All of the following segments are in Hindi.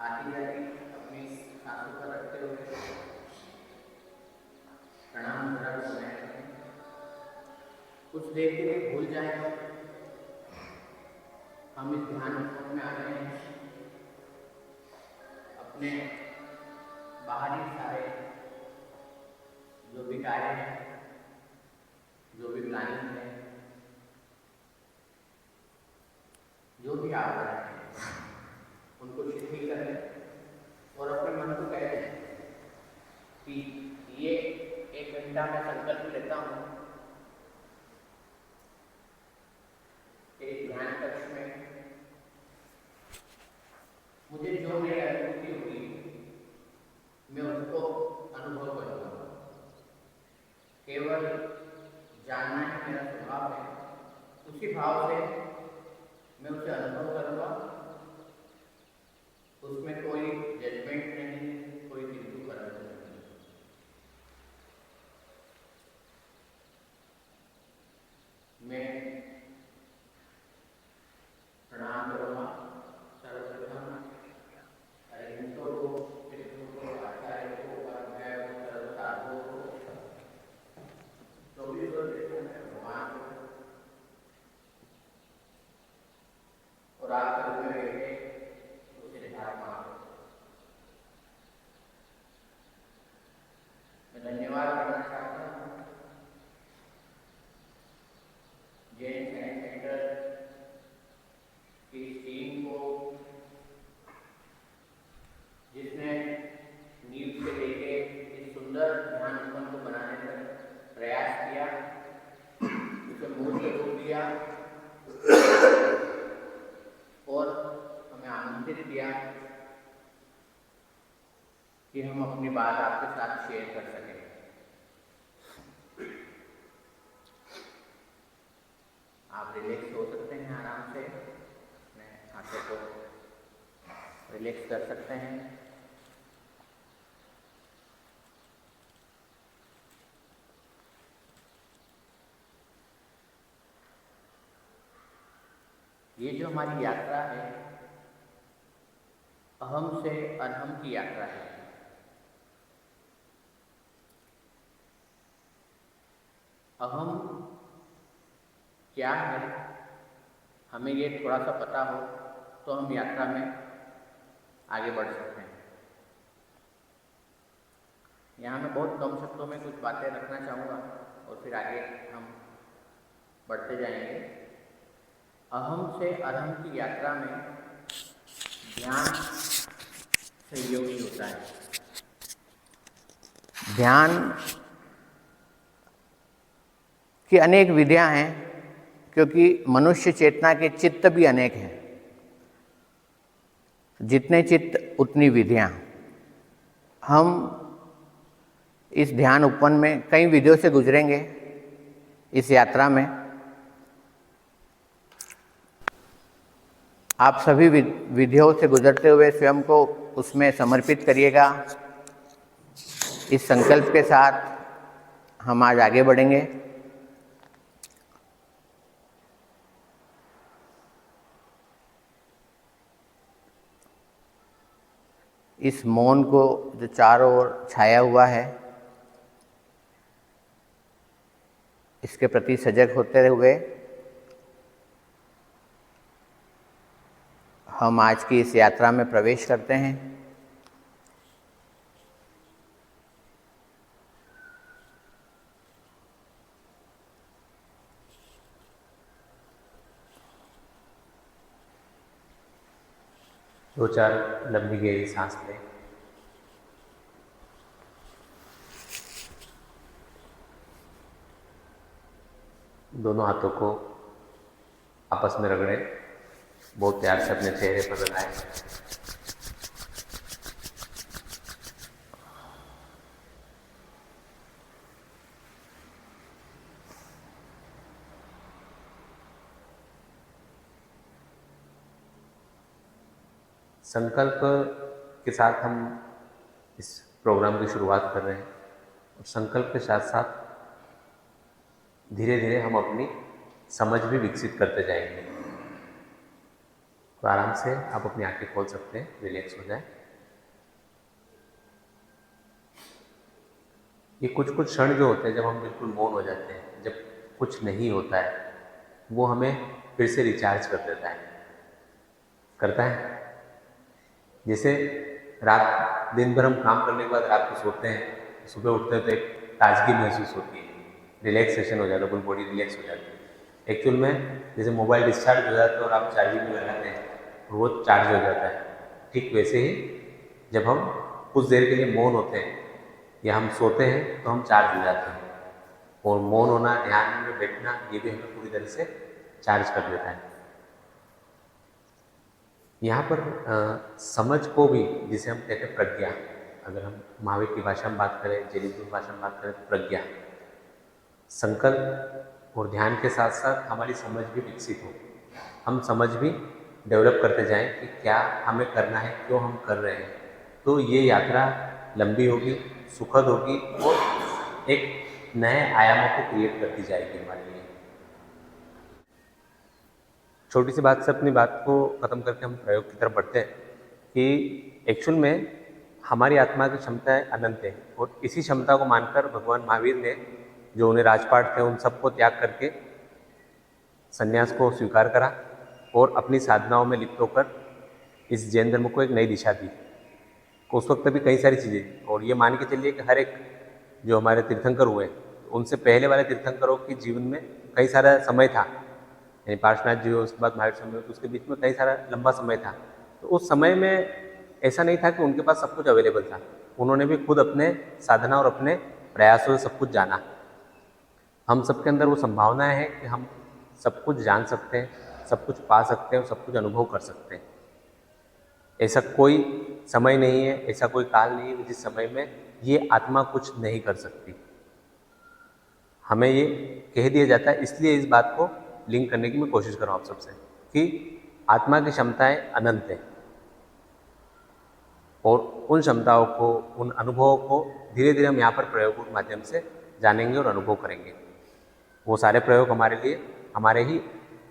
आती जाती अपनी सांसों पर रखते हुए प्रणाम मुद्रा को बनाए रखें। कुछ देर के लिए भूल जाएं हम इस ध्यान में आ रहे हैं। अपने बाहरी सारे जो भी कार्य हैं, जो भी प्लानिंग है, जो भी आ रहा है, उनको शिथिल करें और अपने मन को कहें कि ये 1 घंटा मैं संकल्प लेता हूँ एक ध्यान कक्ष में मुझे जो नई अनुभूति हुई मैं उसको अनुभव करूँगा। केवल जानना ही मेरा स्वभाव है, उसी भाव से मैं उसे अनुभव करूँगा। उसमें कोई जजमेंट नहीं, कोई किंतु परंतु नहीं। मैं प्रणाम करूँगा सर्वप्रथम अरिहंतों को, पितरों को, आचार्यों को, उपाध्यायों को, सर्वसाधुओं को, जो भी भगवान को, और आप घर में बैठे उसे धारणा को मैं धन्यवाद करना चाहता हूँ जैन साइंस सेंटर की टीम को, जिसने नींव से लेके इस सुंदर ध्यान उपवन को बनाने का प्रयास किया, उसे मूर्त रूप दिया और हमें आमंत्रित किया कि हम अपनी बात आपके साथ शेयर कर सकें। आप रिलैक्स हो सकते हैं, आराम से अपने हाथों को रिलैक्स कर सकते हैं। ये जो हमारी यात्रा है, अहम से अरहम की यात्रा है। अहम क्या है, हमें ये थोड़ा सा पता हो तो हम यात्रा में आगे बढ़ सकते हैं। यहाँ मैं बहुत कम शब्दों में कुछ बातें रखना चाहूँगा और फिर आगे हम बढ़ते जाएंगे। अहम से अरहम की यात्रा में ध्यान सहयोगी होता है। ध्यान की अनेक विधियां हैं, क्योंकि मनुष्य चेतना के चित्त भी अनेक हैं। जितने चित्त उतनी विधियां। हम इस ध्यान उपवन में कई विधियों से गुजरेंगे। इस यात्रा में आप सभी विधियों से गुजरते हुए स्वयं को उसमें समर्पित करिएगा। इस संकल्प के साथ हम आज आगे बढ़ेंगे। इस मौन को जो चारों ओर छाया हुआ है, इसके प्रति सजग होते हुए हम आज की इस यात्रा में प्रवेश करते हैं। दो चार लंबी गहरी सांस लें। दोनों हाथों को आपस में रगड़ें, बहुत प्यार से अपने चेहरे पर लगाएं। संकल्प के साथ हम इस प्रोग्राम की शुरुआत कर रहे हैं और संकल्प के साथ साथ धीरे धीरे हम अपनी समझ भी विकसित करते जाएंगे। तो आराम से आप अपनी आंखें खोल सकते हैं, रिलैक्स हो जाए। ये कुछ कुछ क्षण जो होते हैं जब हम बिल्कुल मौन हो जाते हैं, जब कुछ नहीं होता है, वो हमें फिर से रिचार्ज कर देता है, करता है। जैसे रात दिन भर हम काम करने के बाद रात को सोते हैं, सुबह उठते हैं तो एक ताजगी महसूस होती है, रिलैक्सेशन हो जाता है, पूरी बॉडी रिलैक्स हो जाती है। एक्चुअल में जैसे मोबाइल डिस्चार्ज हो जाता है और आप चार्जिंग में लगाते हैं और वो चार्ज हो जाता है, ठीक वैसे ही जब हम कुछ देर के लिए मौन होते हैं या हम सोते हैं तो हम चार्ज हो जाते हैं। और मौन होना, ध्यान में बैठना, ये भी हमें पूरी तरह से चार्ज कर देता है। यहाँ पर समझ को भी, जिसे हम कहते हैं प्रज्ञा, अगर हम महावीर की भाषा में बात करें, जैन की भाषा में बात करें तो प्रज्ञा, संकल्प और ध्यान के साथ साथ हमारी समझ भी विकसित हो, हम समझ भी डेवलप करते जाएं कि क्या हमें करना है, क्यों हम कर रहे हैं। तो ये यात्रा लंबी होगी, सुखद होगी और एक नए आयामों को क्रिएट करती जाएगी हमारे लिए। छोटी सी बात से अपनी बात को ख़त्म करके हम प्रयोग की तरफ बढ़ते हैं कि एक्चुअल में हमारी आत्मा की क्षमताएं अनंत है और इसी क्षमता को मानकर भगवान महावीर ने, जो उन्हें राजपाट थे, उन सबको त्याग करके संन्यास को स्वीकार करा और अपनी साधनाओं में लिप्त होकर इस जैन धर्म को एक नई दिशा दी। उस वक्त भी कई सारी चीज़ें, और ये मान के चलिए कि हर एक जो हमारे तीर्थंकर हुए, उनसे पहले वाले तीर्थंकरों के जीवन में कई सारा समय था, यानी पार्श्वनाथ जी, उसके बाद महावीर समय, उसके बीच में कई सारा लंबा समय था। तो उस समय में ऐसा नहीं था कि उनके पास सब कुछ अवेलेबल था, उन्होंने भी खुद अपने साधना और अपने प्रयासों से सब कुछ जाना। हम सबके अंदर वो संभावनाएं हैं कि हम सब कुछ जान सकते हैं, सब कुछ पा सकते हैं और सब कुछ अनुभव कर सकते हैं। ऐसा कोई समय नहीं है, ऐसा कोई काल नहीं है जिस समय में ये आत्मा कुछ नहीं कर सकती। हमें ये कह दिया जाता है, इसलिए इस बात को लिंक करने की मैं कोशिश कर रहा हूँ आप सबसे कि आत्मा की क्षमताएं अनंत हैं और उन क्षमताओं को, उन अनुभवों को धीरे धीरे हम यहाँ पर प्रयोगों के माध्यम से जानेंगे और अनुभव करेंगे। वो सारे प्रयोग हमारे लिए हमारे ही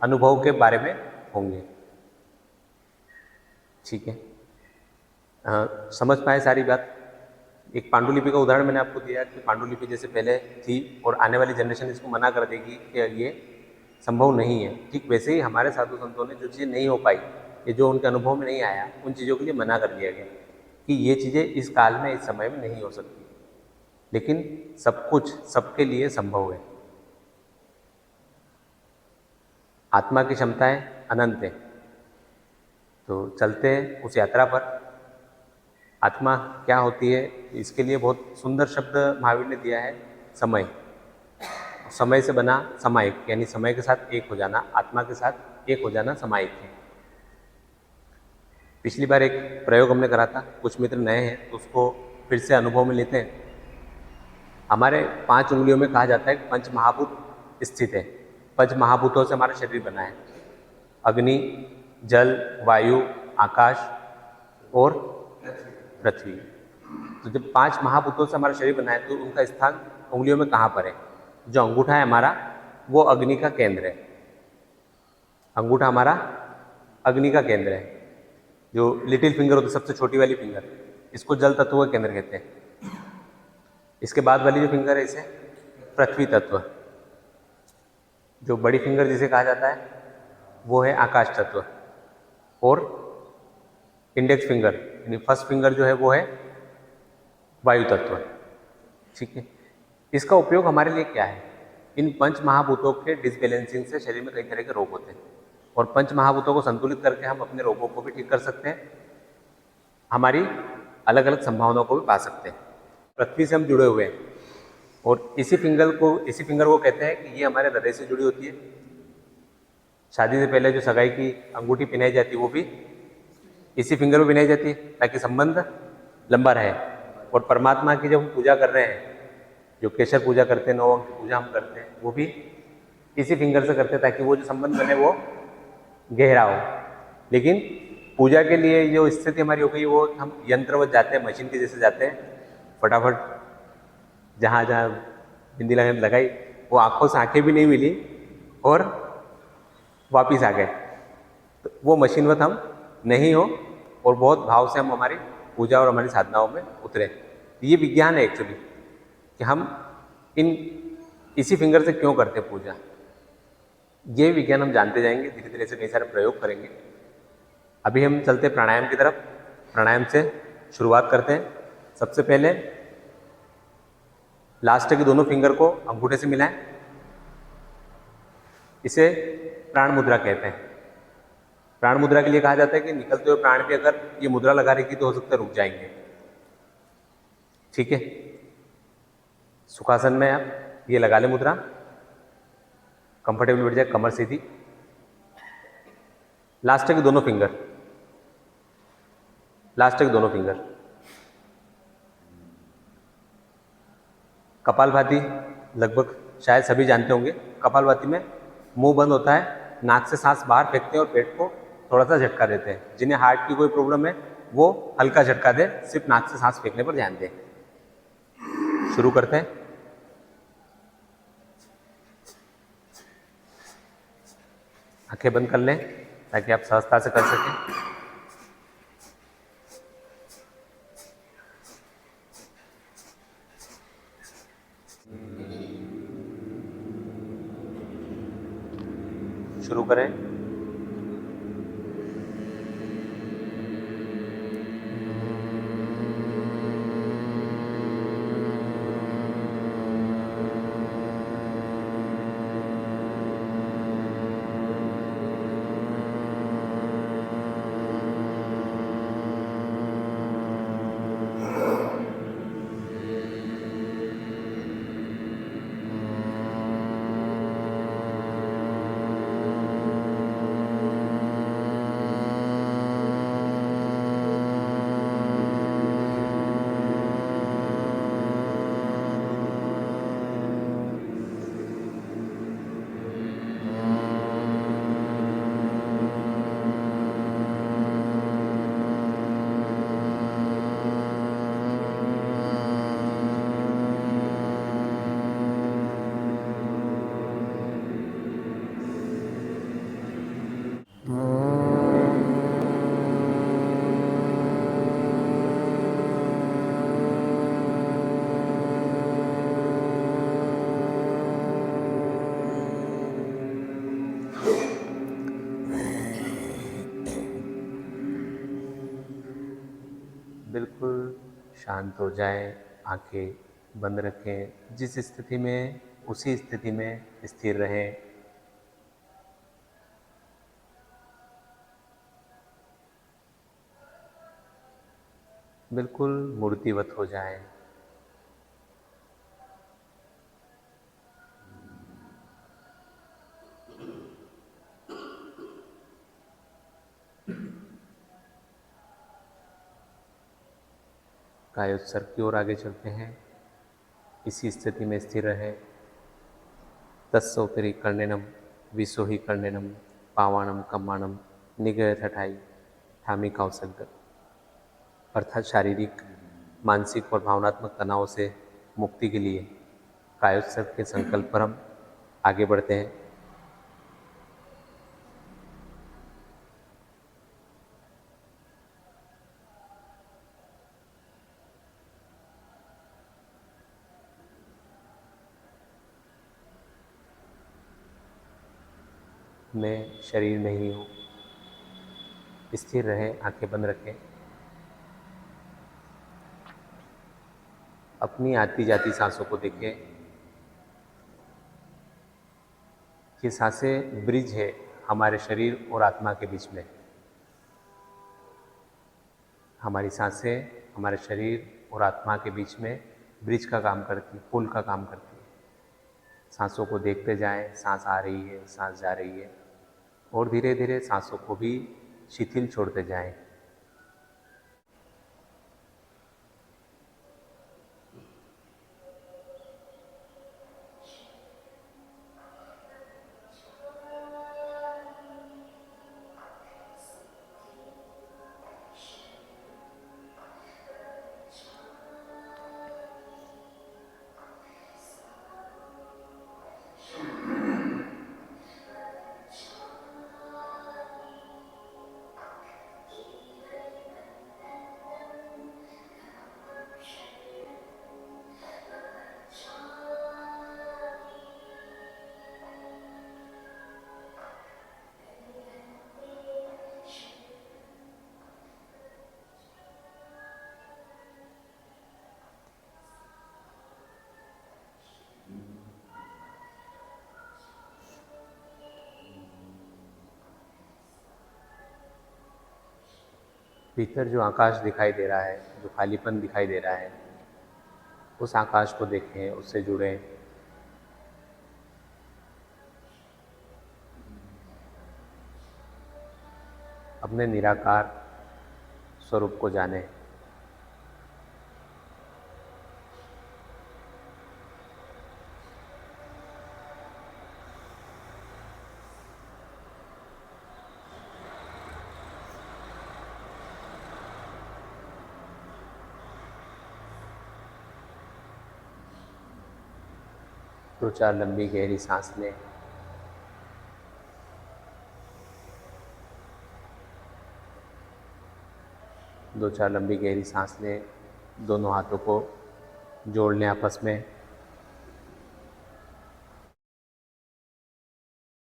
अनुभव के बारे में होंगे। ठीक है, समझ पाए सारी बात। एक पांडुलिपि का उदाहरण मैंने आपको दिया कि पांडुलिपि जैसे पहले थी और आने वाली जनरेशन इसको मना कर देगी कि ये संभव नहीं है, ठीक वैसे ही हमारे साधु संतों ने जो चीज़ें नहीं हो पाई, ये जो उनके अनुभव में नहीं आया, उन चीज़ों के लिए मना कर दिया गया कि ये चीज़ें इस काल में, इस समय में नहीं हो सकती। लेकिन सब कुछ सबके लिए संभव है। आत्मा की क्षमताएं अनंत है। तो चलते हैं उस यात्रा पर। आत्मा क्या होती है, इसके लिए बहुत सुंदर शब्द महावीर ने दिया है, समय। समय से बना समायिक, यानी समय के साथ एक हो जाना, आत्मा के साथ एक हो जाना समायिक है। पिछली बार एक प्रयोग हमने करा था, कुछ मित्र नए हैं तो उसको फिर से अनुभव में लेते हैं। हमारे 5 उंगलियों में कहा जाता है कि पंच महाभूत स्थित है। पंच महाभूतों से हमारा शरीर बना है, अग्नि, जल, वायु, आकाश और पृथ्वी। तो जब 5 महाभूतों से हमारा शरीर बना है तो उनका स्थान उंगलियों में कहाँ पर है? जो अंगूठा है हमारा, वो अग्नि का केंद्र है। अंगूठा हमारा अग्नि का केंद्र है। जो लिटिल फिंगर होती है, सबसे छोटी वाली फिंगर, इसको जल तत्व का केंद्र कहते हैं। इसके बाद वाली जो फिंगर है इसे पृथ्वी तत्व। जो बड़ी फिंगर जिसे कहा जाता है वो है आकाश तत्व। और इंडेक्स फिंगर यानी फर्स्ट फिंगर जो है वो है वायु तत्व। ठीक है, इसका उपयोग हमारे लिए क्या है? इन पंच महाभूतों के डिसबैलेंसिंग से शरीर में कई तरह के रोग होते हैं और पंच महाभूतों को संतुलित करके हम अपने रोगों को भी ठीक कर सकते हैं, हमारी अलग अलग संभावनाओं को भी पा सकते हैं। पृथ्वी से हम जुड़े हुए हैं और इसी फिंगर को कहते हैं कि ये हमारे हृदय से जुड़ी होती है। शादी से पहले जो सगाई की अंगूठी पहनाई जाती है वो भी इसी फिंगर में पहनाई जाती है ताकि संबंध लंबा रहे। और परमात्मा की जब हम पूजा कर रहे हैं, जो केशर पूजा करते हैं, 9 अंग की पूजा हम करते हैं, वो भी इसी फिंगर से करते हैं ताकि वो जो संबंध बने वो गहरा हो। लेकिन पूजा के लिए जो स्थिति हमारी हो गई वो हम यंत्रवत जाते हैं, मशीन के जैसे जाते हैं, फटाफट जहाँ जहाँ बिंदी लगाई, वो आँखों से आँखें भी नहीं मिली और वापिस आ गए। तो वो मशीनवत हम नहीं हो और बहुत भाव से हम हमारी पूजा और हमारी साधनाओं में उतरे। ये विज्ञान है एक्चुअली। कि हम इन इसी फिंगर से क्यों करते पूजा। ये विज्ञान हम जानते जाएंगे, धीरे धीरे से कई सारे प्रयोग करेंगे। अभी हम चलते प्राणायाम की तरफ। प्राणायाम से शुरुआत करते हैं। सबसे पहले लास्ट के दोनों फिंगर को अंगूठे से मिलाएं। इसे प्राण मुद्रा कहते हैं। प्राण मुद्रा के लिए कहा जाता है कि निकलते हुए प्राण पे अगर ये मुद्रा लगा रही तो हो सकता है रुक जाएंगे। ठीक है, सुखासन में आप ये लगा ले मुद्रा, कंफर्टेबल बैठ जाए, कमर सीधी, लास्ट के दोनों फिंगर, लास्ट के दोनों फिंगर। कपालभाति लगभग शायद सभी जानते होंगे। कपालभाति में मुंह बंद होता है, नाक से सांस बाहर फेंकते हैं और पेट को थोड़ा सा झटका देते हैं। जिन्हें हार्ट की कोई प्रॉब्लम है वो हल्का झटका दे, सिर्फ नाक से सांस फेंकने पर ध्यान दें। शुरू करते हैं। आंखें बंद कर लें ताकि आप सहजता से कर सकें। शुरू करें। बिल्कुल शांत हो जाए, आंखें बंद रखें। जिस स्थिति में उसी स्थिति में स्थिर रहें। बिल्कुल मूर्तिवत हो जाए। कायोत्सर्ग की ओर आगे चलते हैं। इसी स्थिति में स्थिर रहें। तत्सोपरि कर्णेनम विसोहि कर्णेनम पावाणम कम्माणम निगह ठठाई ठामी काउसग्ग। अर्थात शारीरिक, मानसिक और भावनात्मक तनाव से मुक्ति के लिए कायोत्सर्ग के संकल्प पर हम आगे बढ़ते हैं। मैं शरीर नहीं हूँ। स्थिर रहें, आंखें बंद रखें। अपनी आती जाती सांसों को देखें। ये सांसें ब्रिज है हमारे शरीर और आत्मा के बीच में। हमारी सांसें हमारे शरीर और आत्मा के बीच में ब्रिज का काम करती, पुल का काम करती है। सांसों को देखते जाएं, सांस आ रही है, सांस जा रही है, और धीरे धीरे सांसों को भी शिथिल छोड़ते जाएं। भीतर जो आकाश दिखाई दे रहा है, जो खालीपन दिखाई दे रहा है, उस आकाश को देखें, उससे जुड़ें। अपने निराकार स्वरूप को जानें। दो चार लंबी गहरी सांस लें। दो चार लंबी गहरी सांस लें। दोनों हाथों को जोड़ लें आपस में।